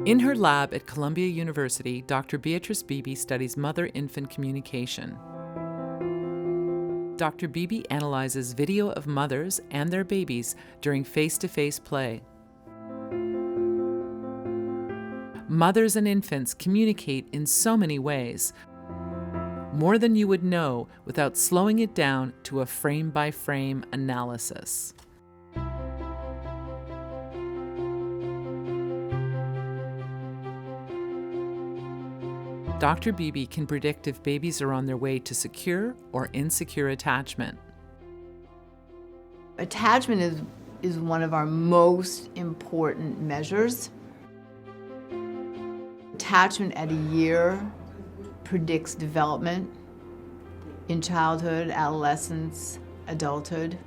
In her lab at Columbia University, Dr. Beatrice Beebe studies mother-infant communication. Dr. Beebe analyzes video of mothers and their babies during face-to-face play. Mothers and infants communicate in so many ways, more than you would know without slowing it down to a frame-by-frame analysis. Dr. Beebe can predict if babies are on their way to secure or insecure attachment. Attachment is one of our most important measures. Attachment at a year predicts development in childhood, adolescence, adulthood.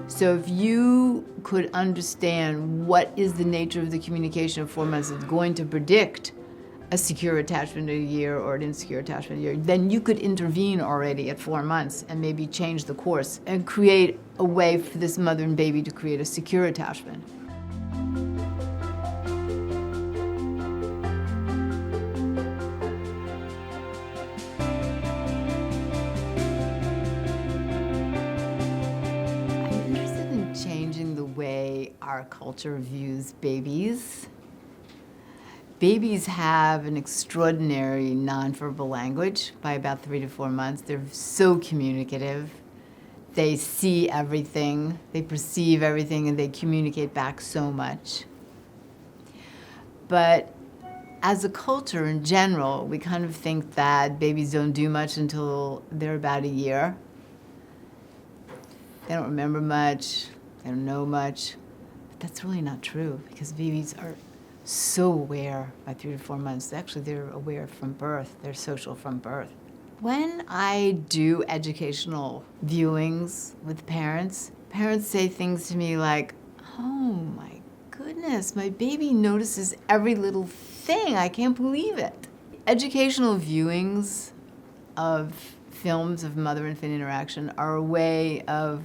So if you could understand what is the nature of the communication of 4 months, it's going to predict a secure attachment at a year or an insecure attachment at a year, then you could intervene already at 4 months and maybe change the course and create a way for this mother and baby to create a secure attachment. Changing the way our culture views babies. Babies have an extraordinary nonverbal language by about 3 to 4 months. They're so communicative. They see everything, they perceive everything, and they communicate back so much. But as a culture in general, we kind of think that babies don't do much until they're about a year. They don't remember much. They don't know much, but that's really not true because babies are so aware by 3 to 4 months. Actually, they're aware from birth. They're social from birth. When I do educational viewings with parents, parents say things to me like, "Oh my goodness, my baby notices every little thing. I can't believe it." Educational viewings of films of mother-infant interaction are a way of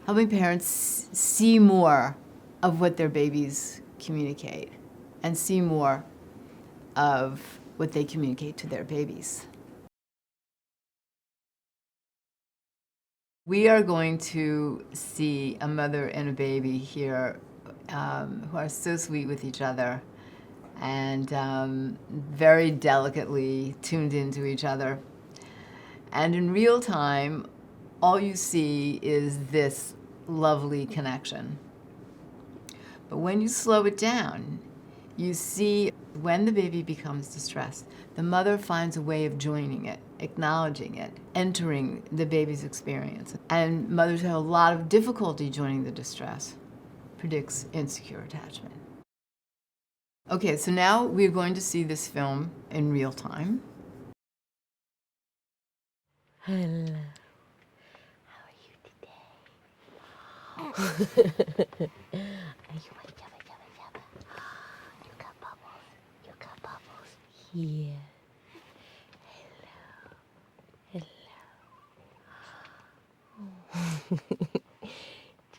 helping parents see more of what their babies communicate and see more of what they communicate to their babies. We are going to see a mother and a baby here who are so sweet with each other and very delicately tuned into each other. And in real time, all you see is this lovely connection. But when you slow it down, you see when the baby becomes distressed, the mother finds a way of joining it, acknowledging it, entering the baby's experience. And mothers have a lot of difficulty joining the distress. Predicts insecure attachment. Okay, so now we're going to see this film in real time. Hello. Are you yabba yabba yabba? You got bubbles. You got bubbles. Here. Hello.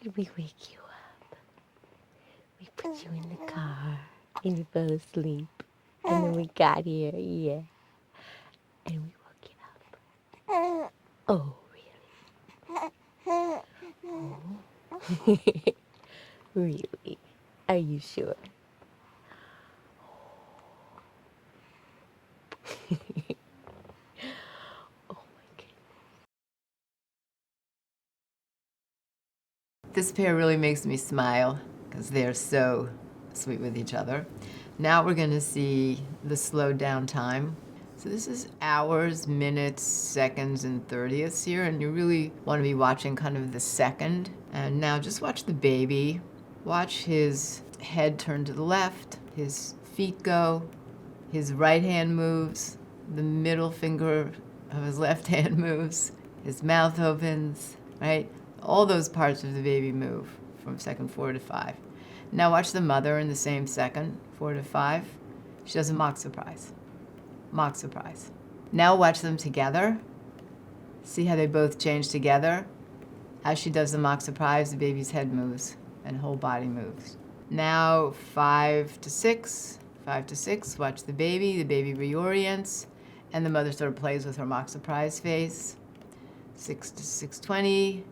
Did we wake you up? We put you in the car and you fell asleep. And then we got here, yeah. And we woke you up. Oh, really? Oh. Really? Are you sure? Oh my goodness. This pair really makes me smile because they're so sweet with each other. Now we're going to see the slowed down time. So this is hours, minutes, seconds, and 30ths here, and you really want to be watching kind of the second. And now just watch the baby. Watch his head turn to the left, his feet go, his right hand moves, the middle finger of his left hand moves, his mouth opens, right? All those parts of the baby move from second 4 to 5. Now watch the mother in the same second, 4 to 5. She does a mock surprise. Mock surprise. Now watch them together. See how they both change together? As she does the mock surprise, the baby's head moves and whole body moves. Now 5 to 6, 5 to 6, watch the baby reorients, and the mother sort of plays with her mock surprise face. 6 to 6:20,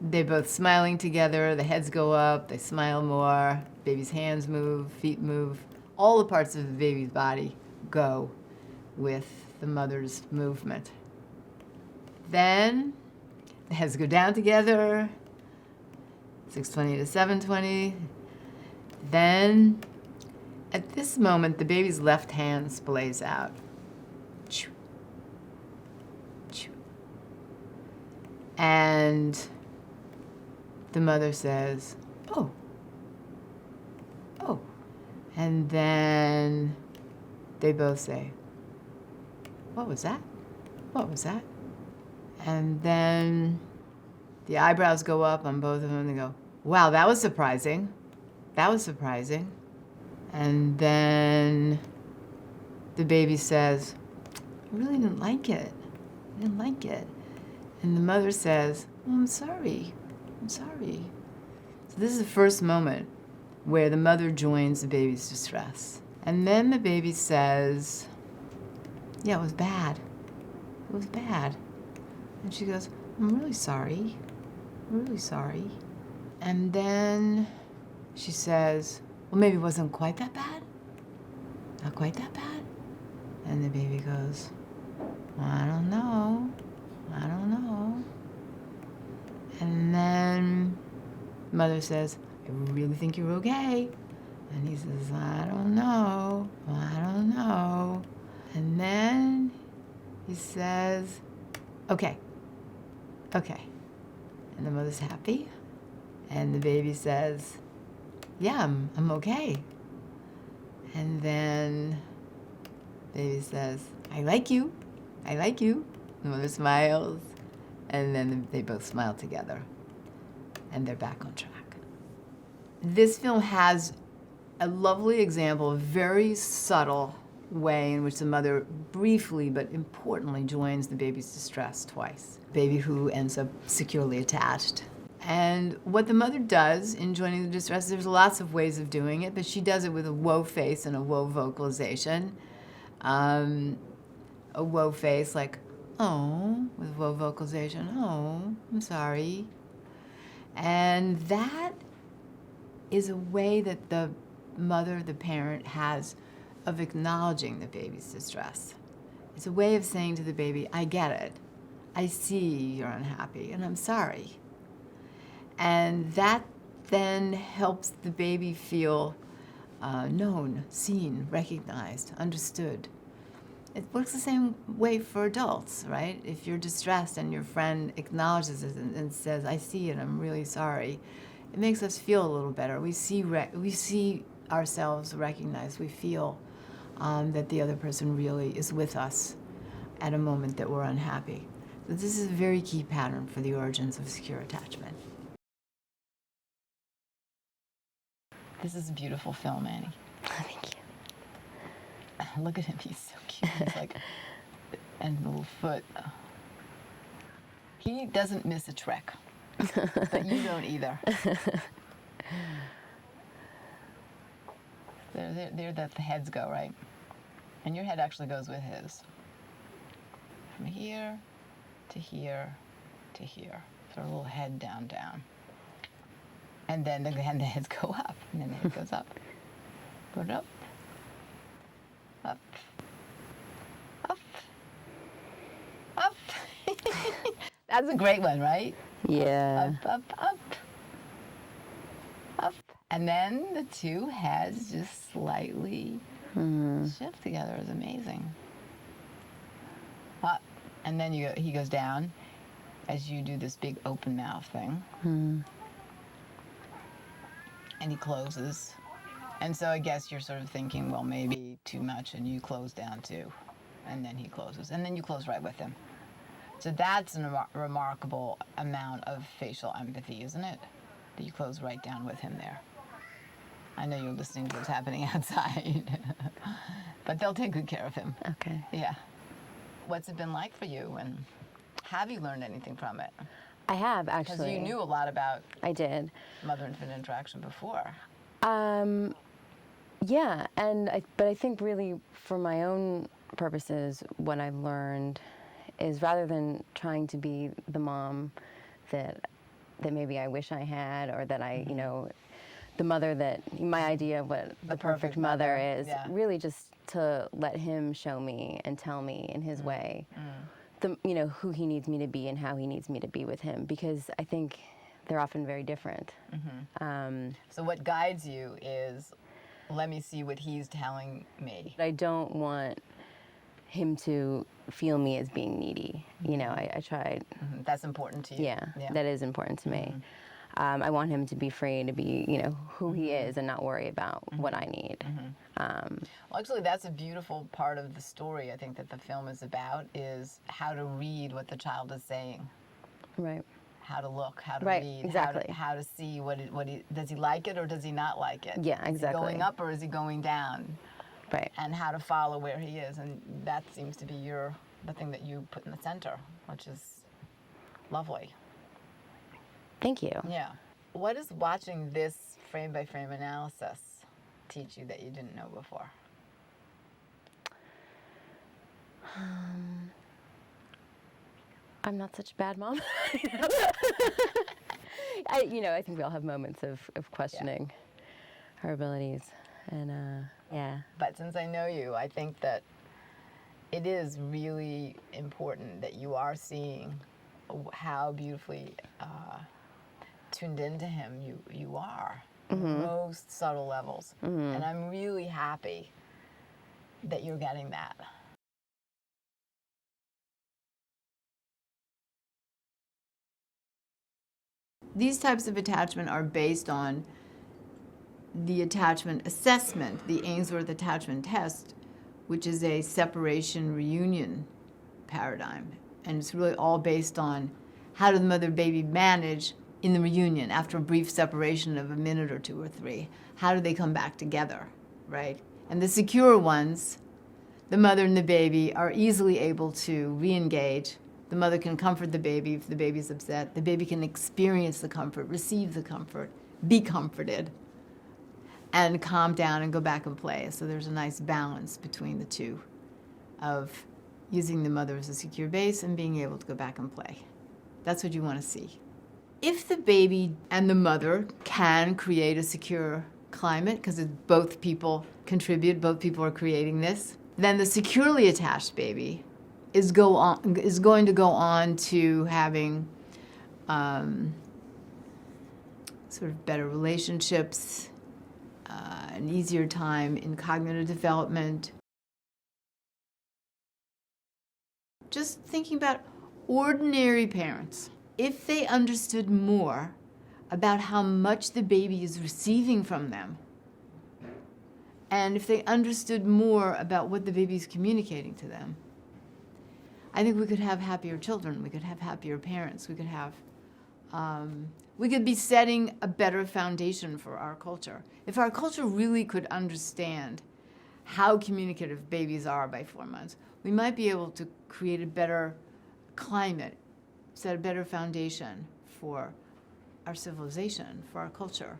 they're both smiling together, the heads go up, they smile more, baby's hands move, feet move, all the parts of the baby's body go with the mother's movement. Then the heads go down together, 6:20 to 7:20. Then, at this moment, the baby's left hand splays out. Choo. Choo. And the mother says, oh, oh. And then they both say, what was that? What was that? And then the eyebrows go up on both of them and they go, wow, that was surprising. That was surprising. And then the baby says, I really didn't like it. I didn't like it. And the mother says, oh, I'm sorry. I'm sorry. So this is the first moment where the mother joins the baby's distress. And then the baby says, yeah, it was bad. It was bad. And she goes, I'm really sorry. I'm really sorry. And then she says, well, maybe it wasn't quite that bad? Not quite that bad? And the baby goes, well, I don't know. I don't know. And then mother says, I really think you're okay. And he says, I don't know. I don't know. And then he says, okay. Okay. And the mother's happy. And the baby says, yeah, I'm okay. And then the baby says, I like you. I like you. The mother smiles. And then they both smile together. And they're back on track. This film has a lovely example, a very subtle way in which the mother briefly but importantly joins the baby's distress twice. Baby who ends up securely attached. And what the mother does in joining the distress, there's lots of ways of doing it, but she does it with a woe face and a woe vocalization. A woe face like, oh, with woe vocalization, oh, I'm sorry. And that is a way that the mother, the parent, has of acknowledging the baby's distress. It's a way of saying to the baby, I get it. I see you're unhappy, and I'm sorry. And that then helps the baby feel known, seen, recognized, understood. It works the same way for adults, right? If you're distressed and your friend acknowledges it and says, I see it, I'm really sorry, it makes us feel a little better. We see ourselves recognized. We feel that the other person really is with us at a moment that we're unhappy. So this is a very key pattern for the origins of secure attachment. This is a beautiful film, Annie. Thank you. Look at him, he's so cute. He's like, and the little foot. He doesn't miss a trick, but you don't either. There that the heads go, right? And your head actually goes with his. From here to here to here. So a little head down, down. And then the heads go up, and then the head goes up. Go up. Up. Up. Up. That's a great one, right? Yeah. Up, up, up. Up. And then the two heads just slightly shift together. It's amazing. Up. And then he goes down as you do this big open mouth thing. And he closes. And so I guess you're sort of thinking, well, maybe too much, and you close down too. And then he closes. And then you close right with him. So that's a remarkable amount of facial empathy, isn't it? That you close right down with him there. I know you're listening to what's happening outside. But they'll take good care of him. Okay. Yeah. What's it been like for you, and have you learned anything from it? I have, Because actually. you knew a lot about I did. mother-infant interaction before. Yeah, but I think really for my own purposes, what I've learned is rather than trying to be the mom that maybe I wish I had, or that I, the mother that, my idea of what the perfect mother is, yeah. really just to let him show me and tell me in his way, who he needs me to be and how he needs me to be with him, because I think they're often very different. So what guides you is, let me see what he's telling me. I don't want him to feel me as being needy. I tried. That's important to you. Yeah, that is important to me. I want him to be free to be, who he is and not worry about what I need. Well, actually, that's a beautiful part of the story, I think, that the film is about, is how to read what the child is saying. Right. How to look, how to Right, read, exactly. how to see does he like it or does he not like it? Yeah, exactly. Is he going up or is he going down? Right. And how to follow where he is, and that seems to be the thing that you put in the center, which is lovely. Thank you. Yeah. What does watching this frame-by-frame analysis teach you that you didn't know before? I'm not such a bad mom. I think we all have moments of questioning our abilities, and yeah. But since I know you, I think that it is really important that you are seeing how beautifully tuned into him you are, on the most subtle levels. And I'm really happy that you're getting that. These types of attachment are based on the attachment assessment, the Ainsworth attachment test, which is a separation reunion paradigm. And it's really all based on how do the mother and baby manage in the reunion after a brief separation of a minute or two or three. How do they come back together, right? And the secure ones, the mother and the baby are easily able to re-engage. The mother can comfort the baby if the baby's upset. The baby can experience the comfort, receive the comfort, be comforted, and calm down and go back and play. So there's a nice balance between the two of using the mother as a secure base and being able to go back and play. That's what you want to see. If the baby and the mother can create a secure climate, because both people contribute, both people are creating this, then the securely attached baby is going to go on to having sort of better relationships, an easier time in cognitive development. Just thinking about ordinary parents. If they understood more about how much the baby is receiving from them, and if they understood more about what the baby is communicating to them, I think we could have happier children. We could have happier parents. We could have, we could be setting a better foundation for our culture. If our culture really could understand how communicative babies are by 4 months, we might be able to create a better climate, set a better foundation for our civilization, for our culture.